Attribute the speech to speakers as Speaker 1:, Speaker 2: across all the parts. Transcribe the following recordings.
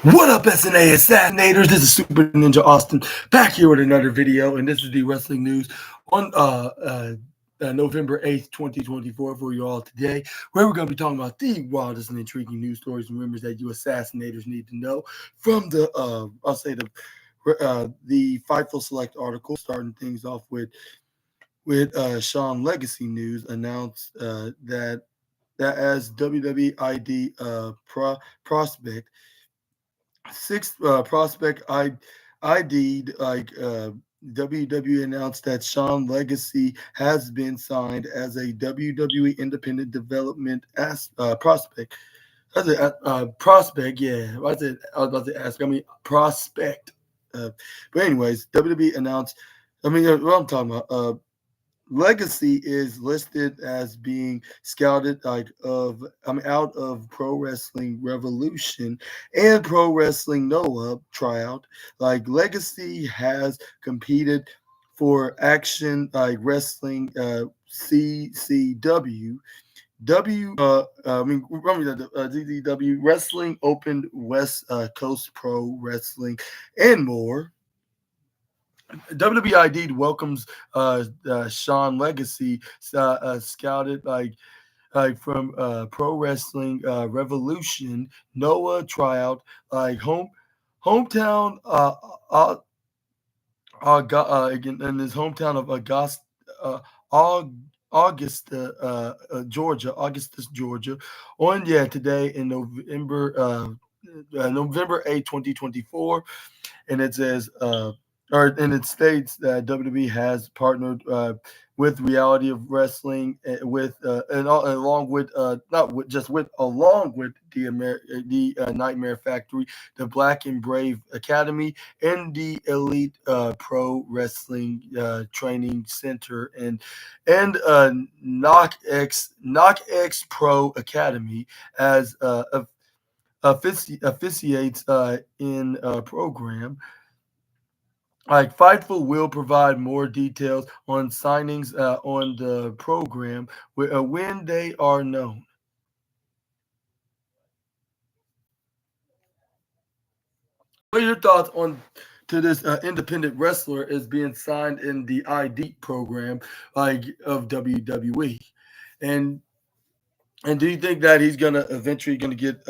Speaker 1: What up, SNA Assassinators? This is Super Ninja Austin back here with another video, and this is the wrestling news on November 8th, 2024 for you all today, where we're going to be talking about the wildest and intriguing news stories and rumors that you Assassinators need to know from the Fightful Select article, starting things off with Sean Legacy News announced that as WWID prospect. Sixth prospect ID'd WWE announced that Sean Legacy has been signed as a WWE Independent Development prospect. I said prospect, yeah. I was about to ask. I mean prospect. But anyways, WWE announced. What I'm talking about. Legacy is listed as being scouted out of Pro Wrestling Revolution and Pro Wrestling Noah tryout. Like Legacy has competed for Action Wrestling CCW. DDW Wrestling Open West Coast Pro Wrestling and more. WWID welcomes Sean Legacy, scouted from Pro Wrestling Revolution, Noah tryout, hometown again in his hometown of Augustus, Georgia, on today in November 8th, 2024, and it says. And it states that WWE has partnered with Reality of Wrestling along with the Nightmare Factory, the Black and Brave Academy, and the Elite Pro Wrestling Training Center and Knock X Pro Academy as officiates in program. Fightful will provide more details on signings on the program when they are known. What are your thoughts on to this independent wrestler is being signed in the ID program of WWE, and do you think that he's gonna eventually gonna get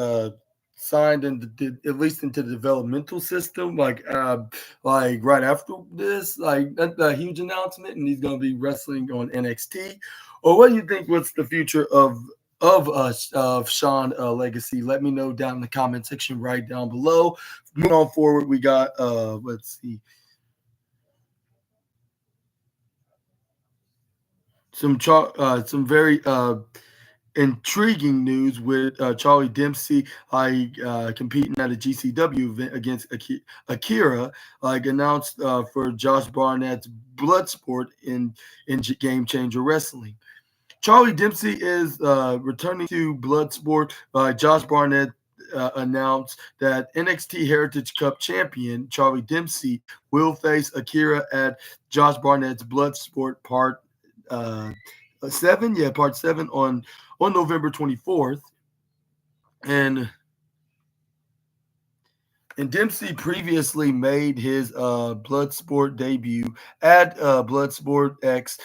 Speaker 1: signed at least into the developmental system, like right after this, like that's a huge announcement, and he's gonna be wrestling on NXT? Or what do you think? What's the future of Sean Legacy? Let me know down in the comment section right down below. Moving on forward, we got let's see, some very intriguing news with Charlie Dempsey competing at a GCW event against Akira, announced for Josh Barnett's Bloodsport in Game Changer Wrestling. Charlie Dempsey is returning to Bloodsport. Josh Barnett announced that NXT Heritage Cup champion Charlie Dempsey will face Akira at Josh Barnett's Bloodsport uh, Part 7 on November 24th, and Dempsey previously made his Bloodsport debut at Bloodsport X.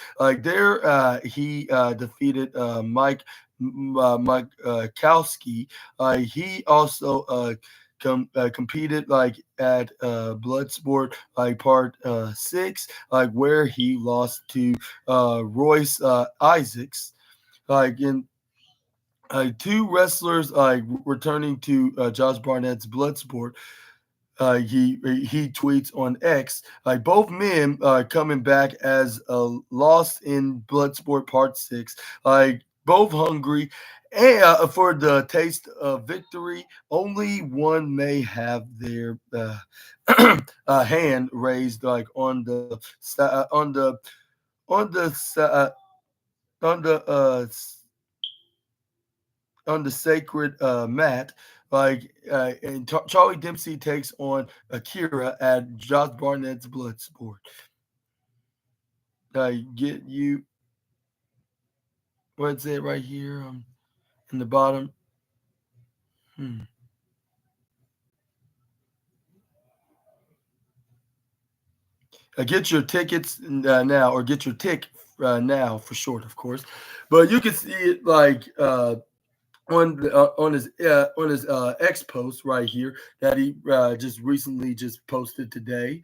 Speaker 1: He defeated Mike Kowski. He also competed at Bloodsport Part 6, where he lost to Royce Isaacs. In two wrestlers returning to Josh Barnett's Bloodsport. He tweets on X, both men coming back as Lost in Bloodsport Part 6, both hungry and for the taste of victory. Only one may have their hand raised on the on the on the sacred mat. Charlie Dempsey takes on Akira at Josh Barnett's Bloodsport. Get you what's it right here in the bottom. Get your tickets now, or get your tick now for short, of course. But you can see it like on his X post right here that he just recently just posted today.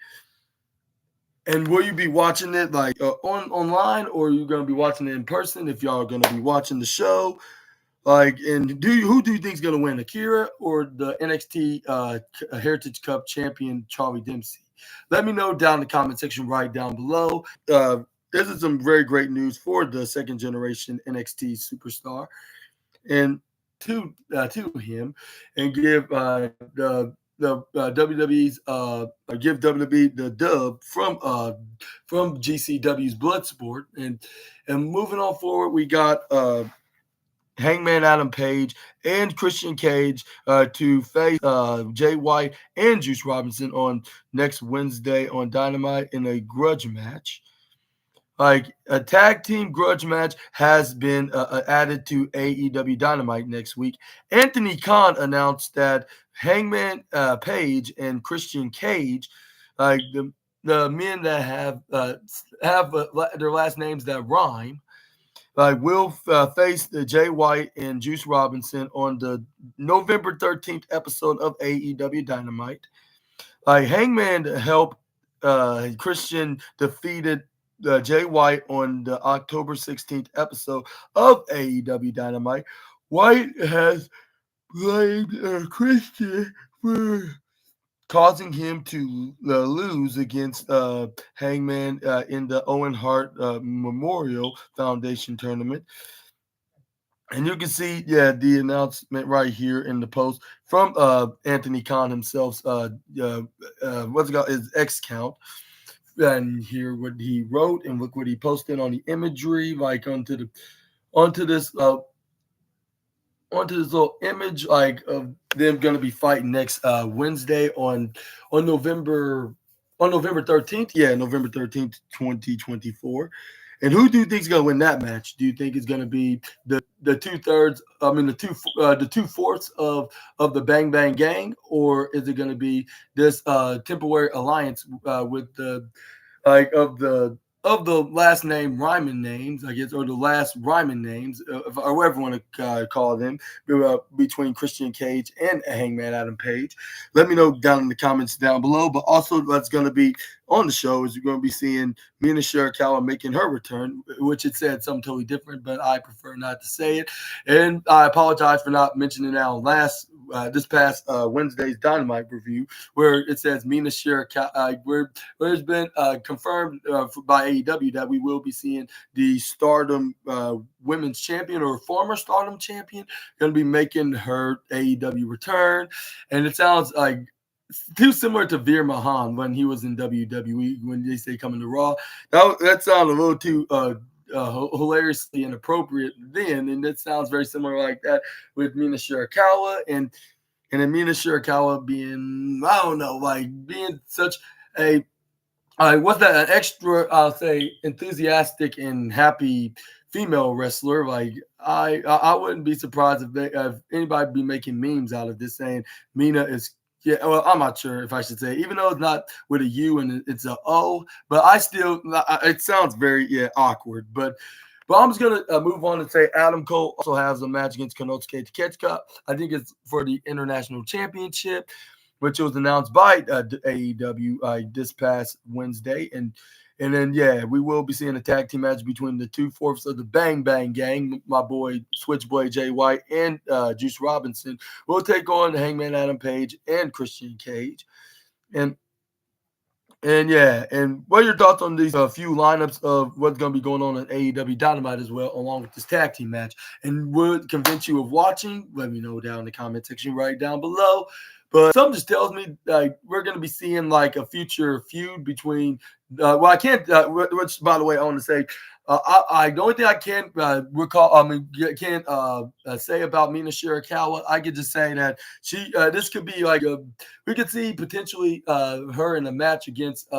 Speaker 1: And will you be watching it like on online, or are you going to be watching it in person? If y'all are going to be watching the show, like, and who do you think is going to win, Akira or the NXT Heritage Cup champion Charlie Dempsey? Let me know down in the comment section right down below. This is some very great news for the second generation NXT superstar, and to him, and give WWE's give WWE the dub from GCW's Bloodsport, and moving on forward, we got Hangman Adam Page and Christian Cage to face Jay White and Juice Robinson on next Wednesday on Dynamite in a grudge match. Like, a tag team grudge match has been added to AEW Dynamite next week. Anthony Khan announced that Hangman Page and Christian Cage, like the men that have their last names that rhyme, will face the Jay White and Juice Robinson on the November 13th episode of AEW Dynamite. Hangman helped Christian defeated Jay White on the October 16th episode of AEW Dynamite. White has blamed Christian for causing him to lose against Hangman in the Owen Hart Memorial Foundation tournament. And you can see, the announcement right here in the post from Anthony Khan himself. What's it called? His X count. And hear what he wrote, and look what he posted on the imagery, like onto this little image, like of them going to be fighting next Wednesday on November 13th. Yeah, November 13th, 2024. And who do you think is going to win that match? Do you think it's going to be the 2/3? I mean, the 2/4 of the Bang Bang Gang, or is it going to be this temporary alliance with the of the last name rhyming names, I guess, or the last rhyming names, or whatever you want to call them, between Christian Cage and Hangman Adam Page? Let me know down in the comments down below. But also, what's going to be on the show is you're going to be seeing Mina Shirakawa making her return, which it said something totally different, but I prefer not to say it. And I apologize for not mentioning that on this past Wednesday's Dynamite review, where it says Mina Shirakawa, where it's been confirmed by AEW that we will be seeing the Stardom Women's Champion, or former Stardom Champion, going to be making her AEW return. And it sounds like too similar to Veer Mahan when he was in WWE, when they say coming to Raw. That sounded a little too hilariously inappropriate then, and it sounds very similar like that with Mina Shirakawa, and then Mina Shirakawa being, I don't know, like being such a what's that, an extra, I'll say, enthusiastic and happy female wrestler. Like, I wouldn't be surprised if anybody be making memes out of this, saying Mina is, yeah, well, I'm not sure if I should say, even though it's not with a U and it's a O, but it sounds very awkward. But I'm just gonna move on and say Adam Cole also has a match against Konosuke Takeshita. I think it's for the International Championship, which was announced by AEW this past Wednesday. And then, we will be seeing a tag team match between the 2/4 of the Bang Bang Gang, my boy Switchblade Jay White and Juice Robinson, will take on Hangman Adam Page and Christian Cage. And what are your thoughts on these few lineups of what's going to be going on in AEW Dynamite as well, along with this tag team match? And would it convince you of watching? Let me know down in the comment section right down below. But something just tells me like we're going to be seeing like a future feud between. I can't. Which, by the way, I want to say the only thing I can recall, I mean, can say about Mina Shirakawa, I could just say that this could be like we could see potentially her in a match against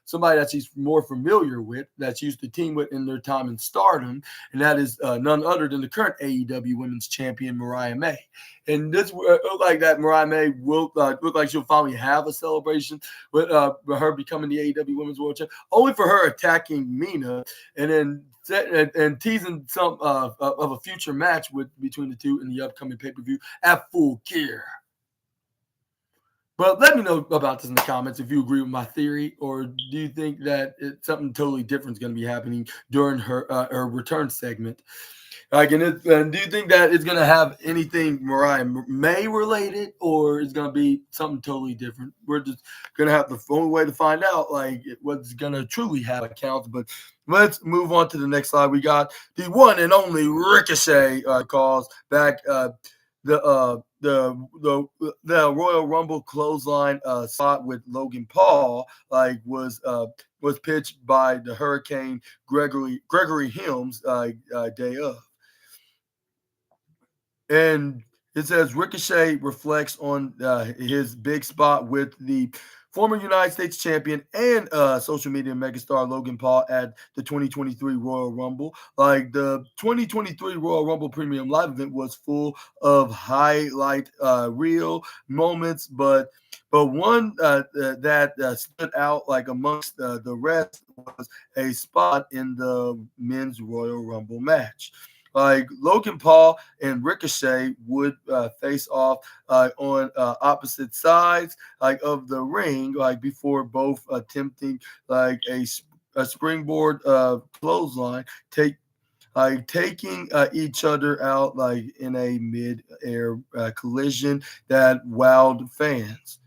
Speaker 1: somebody that she's more familiar with, that she used to team with in their time in Stardom, and that is none other than the current AEW Women's Champion Mariah May. And this look like that Mariah May will look like she'll finally have a celebration with her becoming the AEW Women's World Champion, only for her attacking Mina and then and teasing some of a future match between the two in the upcoming pay-per-view at Full Gear. But let me know about this in the comments if you agree with my theory, or do you think that something totally different is going to be happening during her return segment? Like, and do you think that it's going to have anything Mariah May related, or it's going to be something totally different? We're just going to have the only way to find out, like, what's going to truly have accounts. But let's move on to the next slide. We got the one and only Ricochet calls back the Royal Rumble clothesline spot with Logan Paul, like was pitched by the Hurricane Gregory Helms day of. And it says Ricochet reflects on his big spot with the former United States champion and social media megastar Logan Paul at the 2023 Royal Rumble. Like, the 2023 Royal Rumble Premium Live event was full of highlight reel moments, but one that stood out like amongst the rest was a spot in the men's Royal Rumble match. Like, Logan Paul and Ricochet would face off on opposite sides like of the ring, like before both attempting like a springboard clothesline, taking each other out like in a mid-air collision that wowed fans.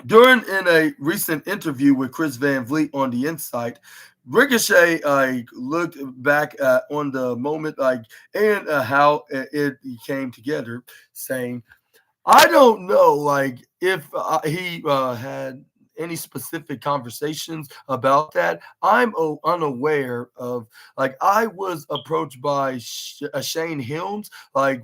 Speaker 1: In a recent interview with Chris Van Vliet on The Insight, Ricochet looked back on the moment and how it came together, saying, "I don't know if he had any specific conversations about that. I'm unaware of I was approached by Shane Helms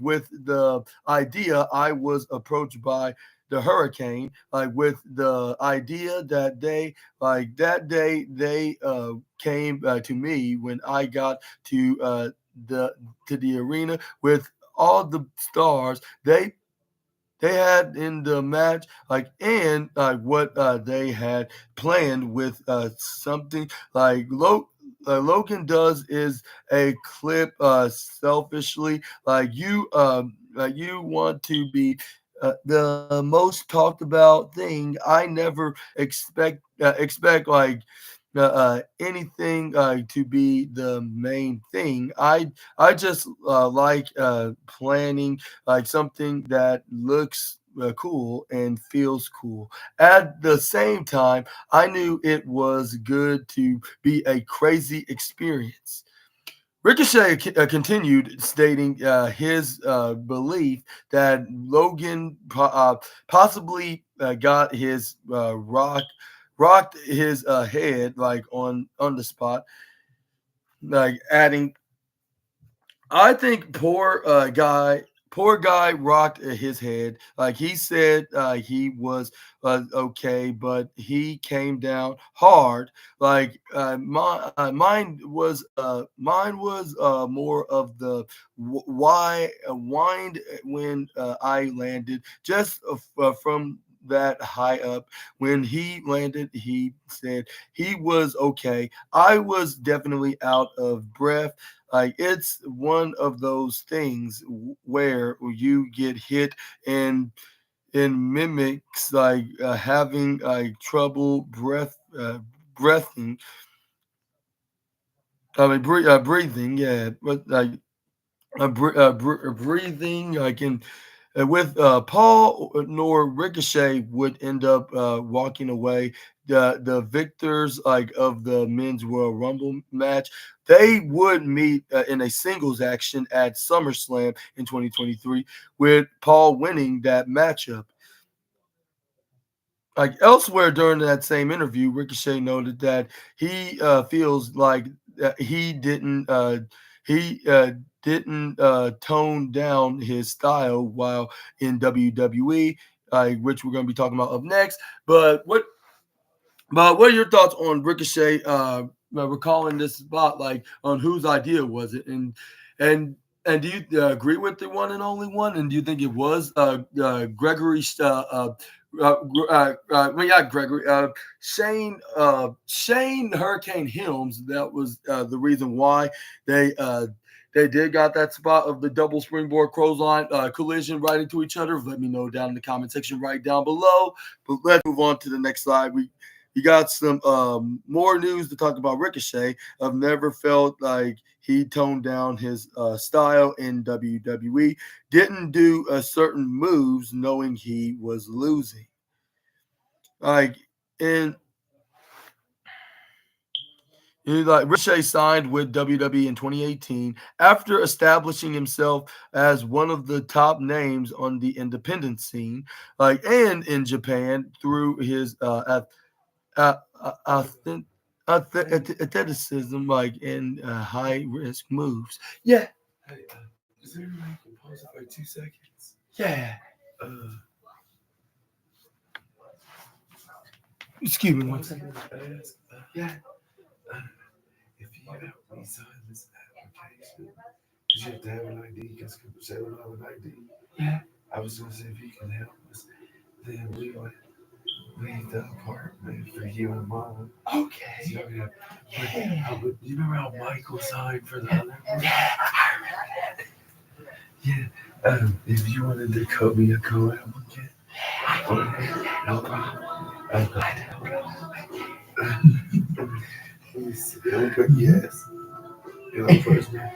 Speaker 1: with the idea. I was approached by the Hurricane with the idea that they came to me when I got to the arena with all the stars they had in the match, and what they had planned with something Logan does is a clip selfishly, you want to be the most talked about thing. I never expect anything to be the main thing. I just planning something that looks cool and feels cool. At the same time, I knew it was good to be a crazy experience." Ricochet continued, stating his belief that Logan possibly got his rocked his head on the spot, adding, "I think poor guy rocked his head. He said he was okay, but he came down hard. Mine was more of the wind when I landed, just from that high up. When he landed, he said he was okay. I was definitely out of breath. It's one of those things where you get hit and mimics having trouble breathing. Breathing, yeah, but breathing. With Paul nor Ricochet would end up walking away. The victors of the men's Royal Rumble match, they would meet in a singles action at SummerSlam in 2023, with Paul winning that matchup. Elsewhere during that same interview, Ricochet noted that he feels he didn't tone down his style while in WWE, which we're going to be talking about up next. But what are your thoughts on Ricochet recalling this spot? Like, on whose idea was it? And and do you agree with the one and only one? And do you think it was Gregory's? Well, yeah, Gregory. Shane Hurricane Helms. That was the reason why they. They did got that spot of the double springboard clothesline collision right into each other. Let me know down in the comment section right down below. But let's move on to the next slide. We got some more news to talk about Ricochet. I've never felt like he toned down his style in WWE. Didn't do certain moves knowing he was losing. Like, and Ricochet signed with WWE in 2018 after establishing himself as one of the top names on the independent scene, and in Japan through his athleticism, in high risk moves. Yeah.
Speaker 2: Hey, is there any way you can pause it for 2 seconds?
Speaker 1: Yeah. Excuse me one second. Yeah.
Speaker 2: If you sign this application, because you have to have an ID, because people say we don't have an ID.
Speaker 1: Yeah.
Speaker 2: I was going to say, if you can help us, then we would leave the apartment for you and Mom.
Speaker 1: Okay.
Speaker 2: So, you remember how Michael signed for the other one?
Speaker 1: Yeah, I remember that.
Speaker 2: Yeah. If you wanted to call me a co-applicant. No problem. Yes. First name.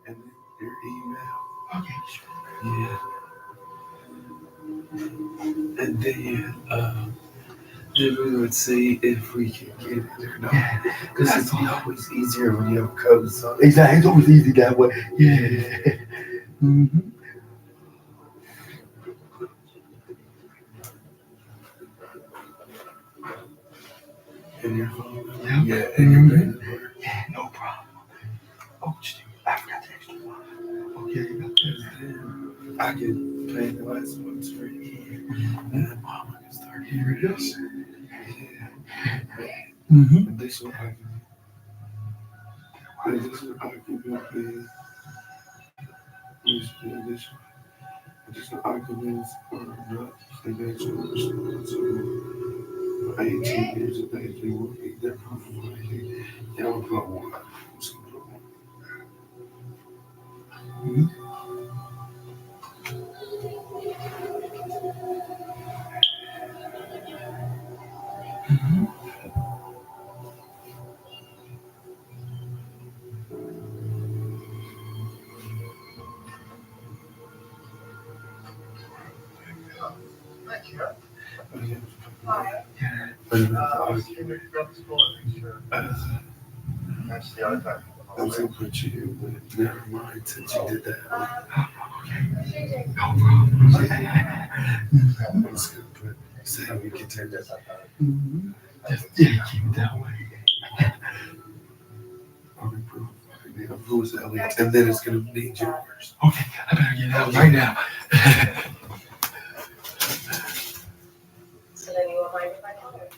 Speaker 2: And your email.
Speaker 1: Okay, sure.
Speaker 2: Yeah. And then we would see if we can get it or not. Because it's always easier when you have codes on.
Speaker 1: Exactly. It's always easy that way. Yeah. Mm-hmm.
Speaker 2: And your phone?
Speaker 1: Yep.
Speaker 2: Yeah, and your bank.
Speaker 1: Yeah, no problem. Oh, I forgot the extra one. Okay, you got that.
Speaker 2: I can pay the last ones for you. And then Mama can start here.
Speaker 1: Yes.
Speaker 2: Yeah.
Speaker 1: Mm-hmm.
Speaker 2: Additional document. Additional document is. Additional documents are not financial. So 18 years of age, they will be their proof of ID. They will put one. I'm going to put you, but never mind since you did that.
Speaker 1: Okay. No problem.
Speaker 2: I'm just going to say we can take that.
Speaker 1: Just keep it that way.
Speaker 2: I'll be proof. Who's Elliot? And then it's going to be yours.
Speaker 1: Okay, I better get out right now.
Speaker 3: So then you will mind if I call her?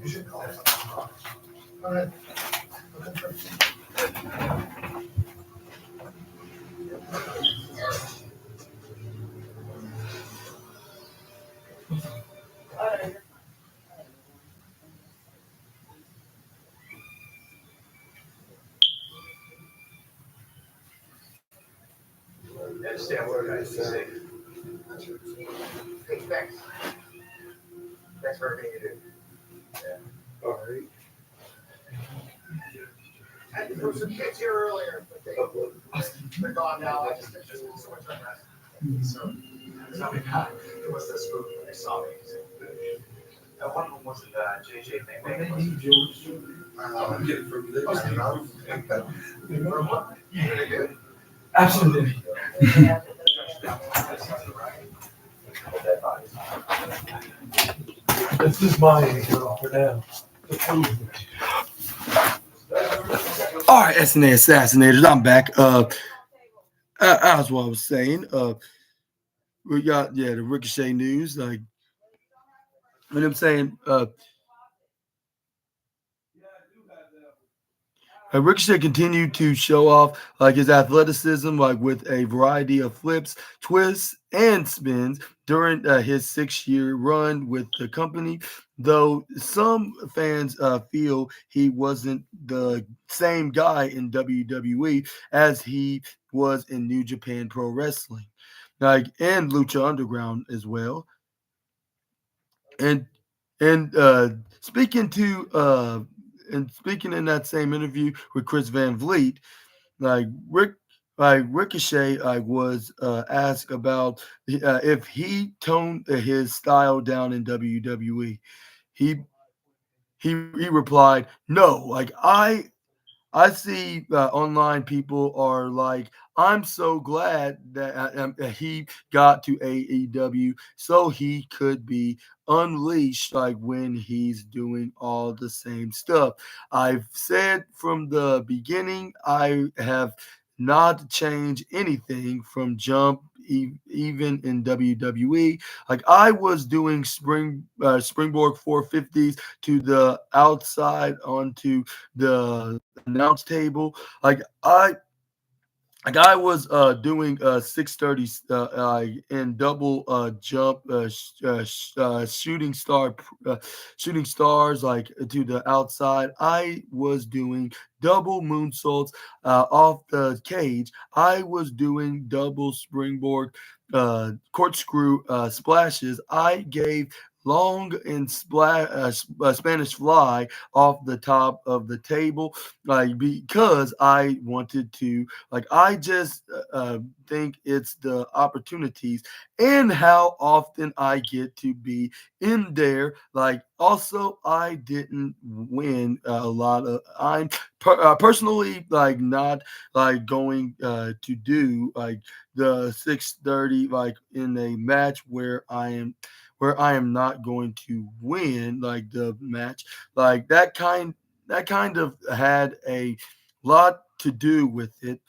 Speaker 2: You should call it.
Speaker 3: All right.
Speaker 2: Understand what I say.
Speaker 3: Hey, thanks. Thanks for everything you do.
Speaker 2: All right.
Speaker 3: I had to put some kids here earlier, but they're gone now. I just so much unrest. So something happened. It was this group when they saw me.
Speaker 4: One of them wasn't JJ
Speaker 2: They
Speaker 4: Maybe.
Speaker 2: need yours. I'm getting from this.
Speaker 3: Yeah, they did.
Speaker 1: Absolutely.
Speaker 2: This is my intro for now.
Speaker 1: All right, SNA Assassinators, I'm back. As what I was saying, we got the Ricochet news. Like, and I'm saying, Ricochet continued to show off like his athleticism, like with a variety of flips, twists, and spins during his 6-year run with the company. Though some fans feel he wasn't the same guy in WWE as he was in New Japan Pro Wrestling, like and Lucha Underground as well. And and speaking to and speaking in that same interview with Chris Van Vliet, like Ricochet was asked about if he toned his style down in WWE. He he replied, "No, like I see online people are like, I'm so glad that he got to AEW so he could be unleashed like when he's doing all the same stuff. I've said from the beginning, I have not changed anything from jump. Even in WWE, like I was doing springboard 450s to the outside onto the announce table. Like I was doing 630 in double jump shooting stars like to the outside. I was doing double moonsaults off the cage. I was doing double springboard corkscrew splashes. I gave long and Spanish fly off the top of the table, like because I wanted to. Like I just think it's the opportunities and how often I get to be in there. Like also, I didn't win a lot of. I'm personally like not like going to do like the 630 like in a match where I am not going to win like the match. Like that kind of had a lot to do with it.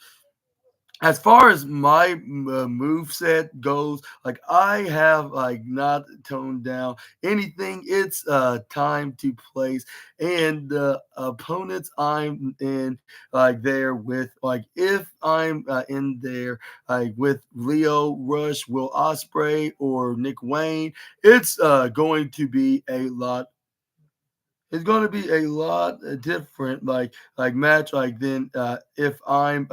Speaker 1: As far as my move set goes, like I have like not toned down anything. It's time to place, and the opponents I'm in like there with, like if I'm in there like with Leo Rush, Will Ospreay, or Nick Wayne, it's going to be a lot. It's going to be a lot different, like match, like then if I'm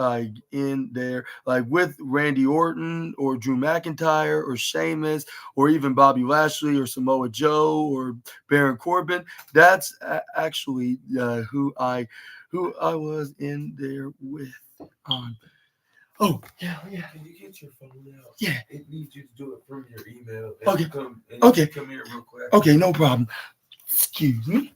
Speaker 1: in there, like with Randy Orton or Drew McIntyre or Sheamus or even Bobby Lashley or Samoa Joe or Baron Corbin. That's actually who I was in there with. On Oh
Speaker 2: Yeah. Can you get your phone out?
Speaker 1: yeah,
Speaker 2: It needs you to do it from your email.
Speaker 1: Okay.
Speaker 2: Okay. Come here real quick.
Speaker 1: Okay, no problem. Excuse me.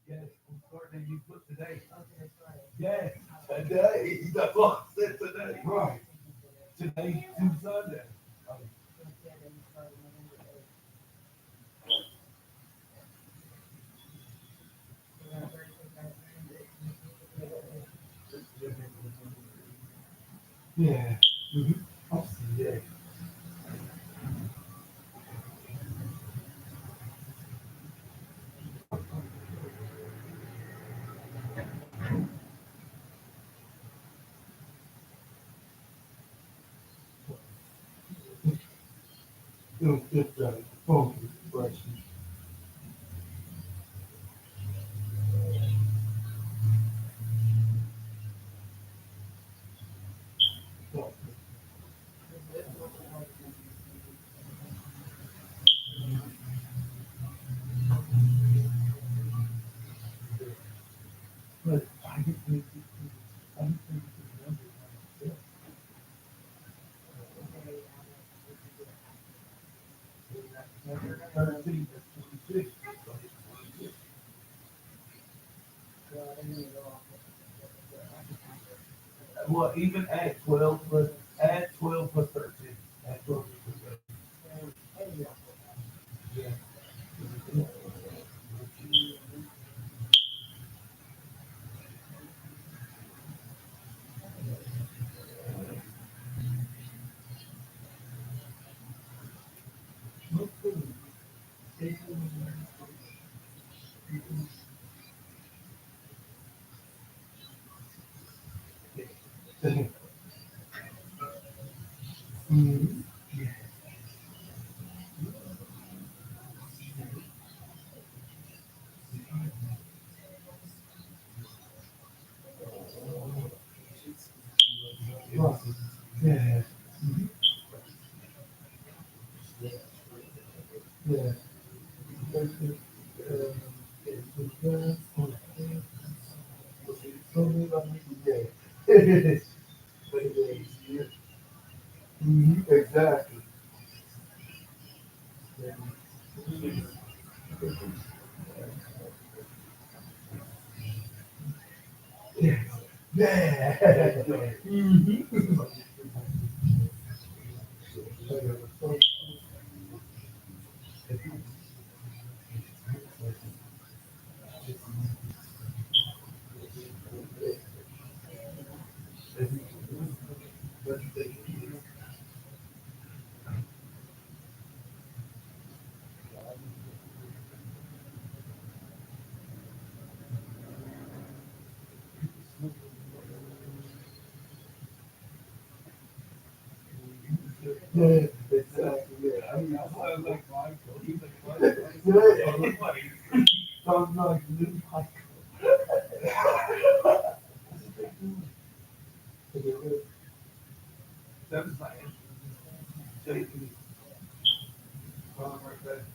Speaker 2: Yes, I'm starting to use book today. Yes, today. That's what I said today. Right. Today to Sunday. Yeah. I see that. It's funky, but I just think I just think it's a number. 13 to 26. Well, even add 12 plus add 12 plus 13. Add 12 plus 13. Yeah. Mhm. Right. Yeah. Yeah. Exactly. Yeah. Yeah. Mhm. Yeah, exactly. Yeah. I mean, I like Michael. He's like Michael. Yeah. Sounds like new Michael. That was like JP. Right there.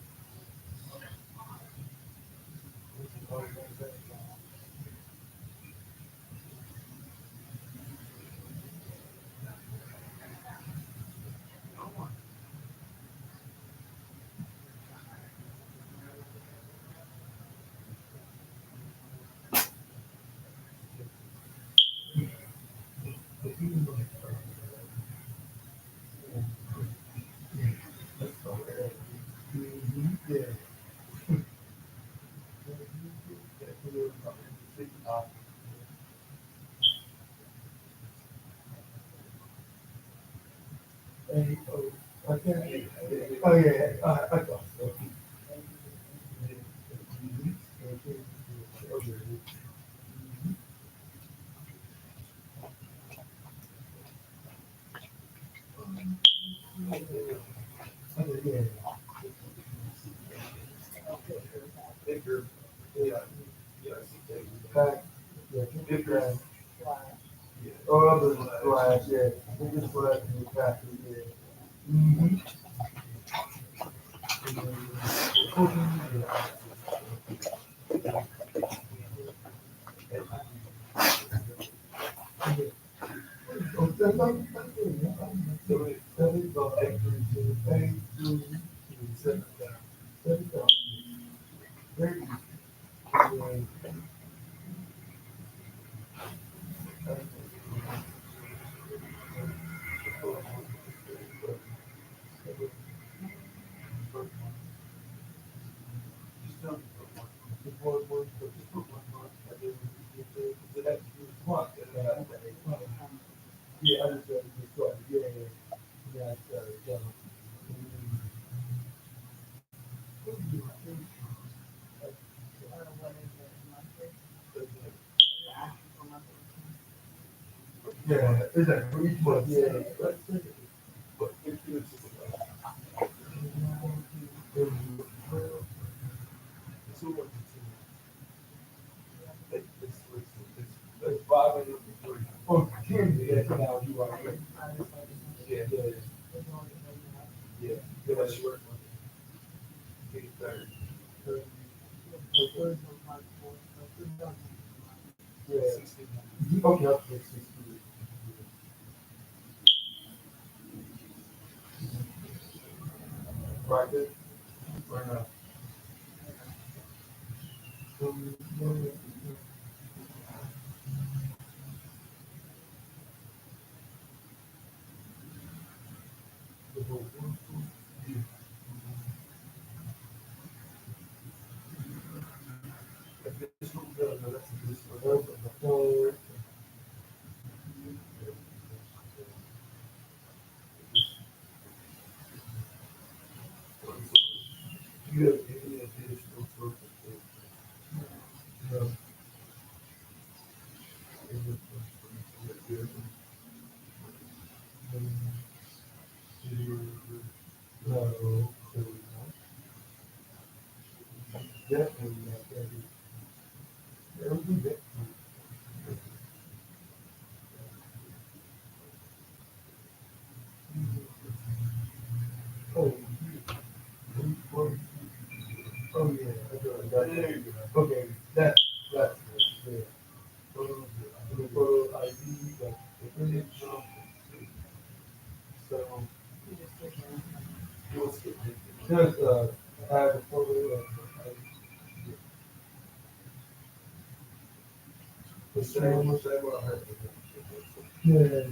Speaker 2: Yeah. Okay. Oh yeah. I thought so. Yeah. Bigger. Yeah. Back. Yeah. Bigger. Oh, other flash. Yeah. Bigger flash in the back. Yeah. Mm-hmm. Yeah, I just Yeah, exactly. For each month. Yeah. But too much. It's 500 for free. Oh, 10, yeah, now you are right. Yeah, yeah, yeah. Yeah, that's your third. Yeah. 16. Okay, I'll take 16. Right there. Right now. You have any additional purpose? No. No. Definitely not that. It'll be that. Oh, oh yeah. Okay, that's yeah. The photo ID, the image. So just add a photo of the same what I heard. Yeah.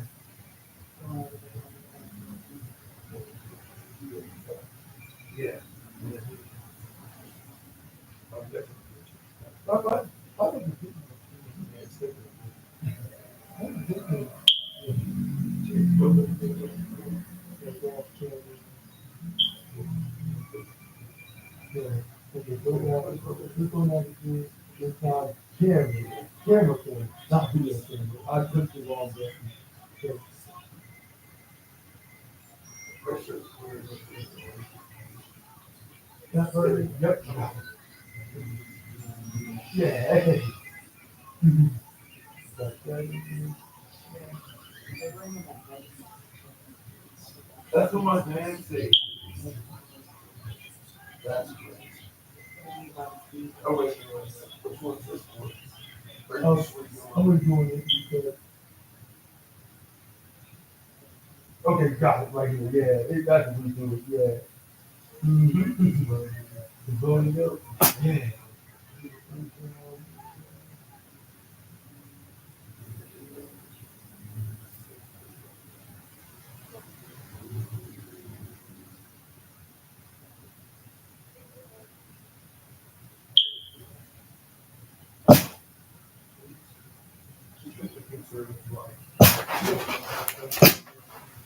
Speaker 2: Yeah. I think camera thing, not video thing. I took the wrong button. That's right. Yep. Yeah. That's what my man said. That's great. Oh, wait, which one's this one? I was doing it because. Okay, got it right here. Yeah, it got to redo it. Yeah. Mm-hmm. The voting up. Yeah.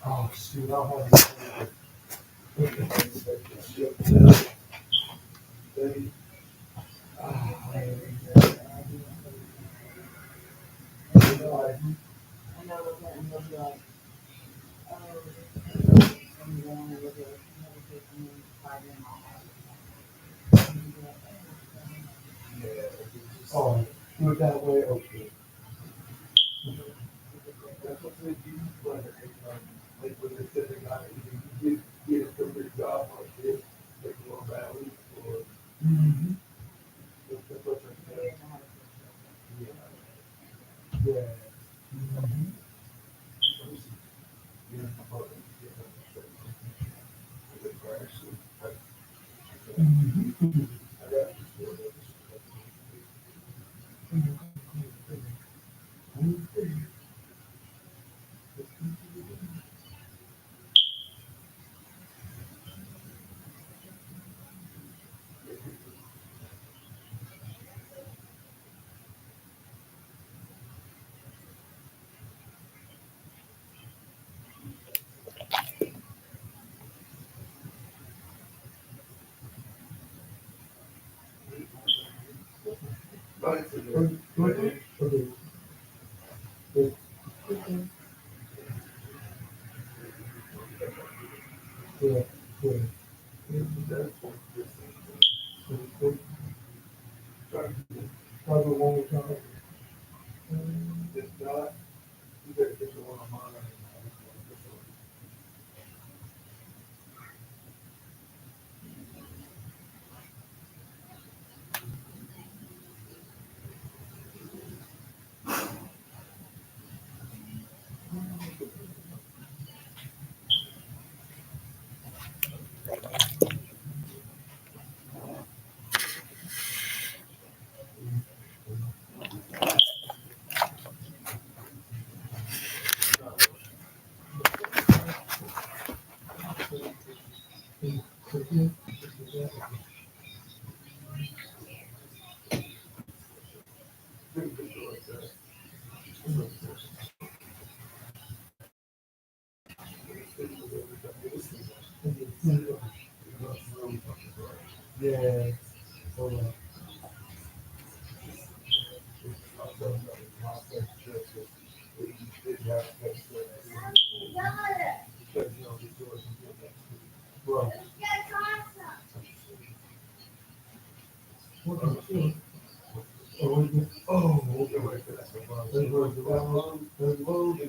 Speaker 2: Oh shoot! I'll have it. Oh, do it that way. Okay. That's what they do. Like when they said they got it, you get a good job like this, like more value or. Mm-hmm. That's what they're saying. Yeah. Yeah. Mm-hmm. Mm-hmm. Okay. Yeah, yeah. That's what this is. Try to one more time. If not, you better get the one on mine. Yeah. Hold on. Bro. Oh, okay, wait, that's the one. That's low, okay,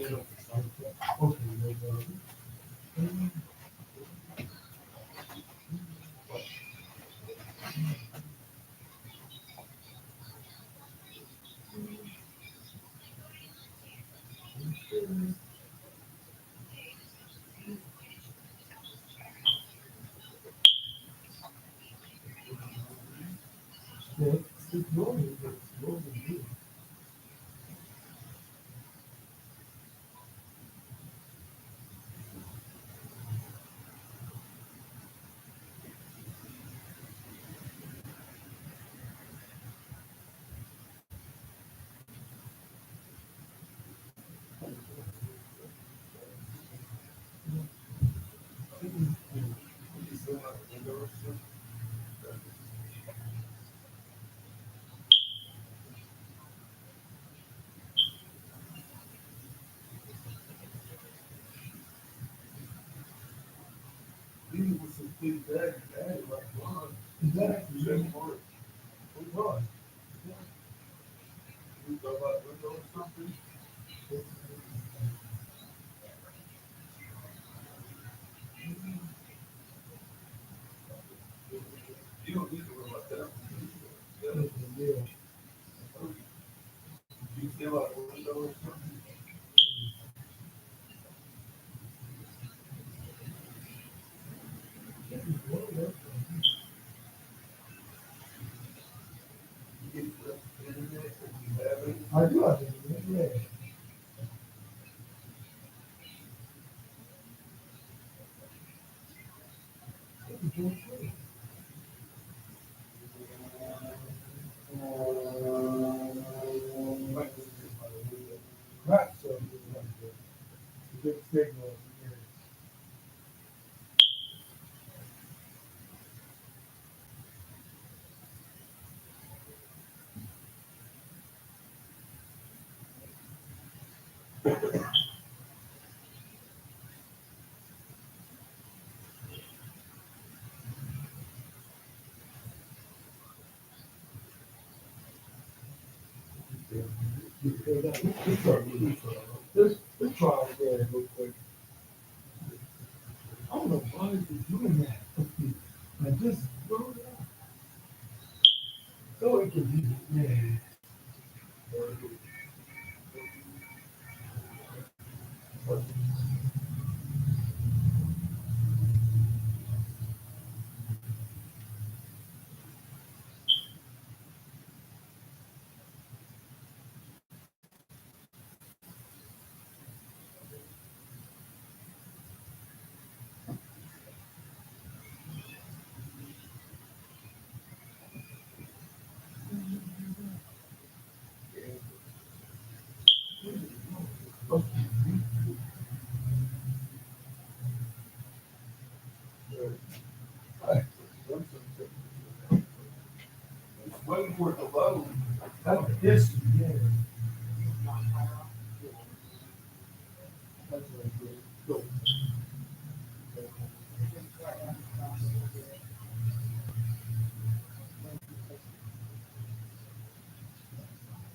Speaker 2: yeah, it's low, it's low. These were some big bags, like one. Exactly. Seven more. What was? We go out window or something. You don't need to worry about that. Yeah. You feel like a window or something. I do have it, yeah. Right, so, good signal. Let's try it again real quick. I don't know why you're doing that. I just wrote it out. So it could be, yeah. Waiting for it to load. That's this, yeah. That's what I did. Go.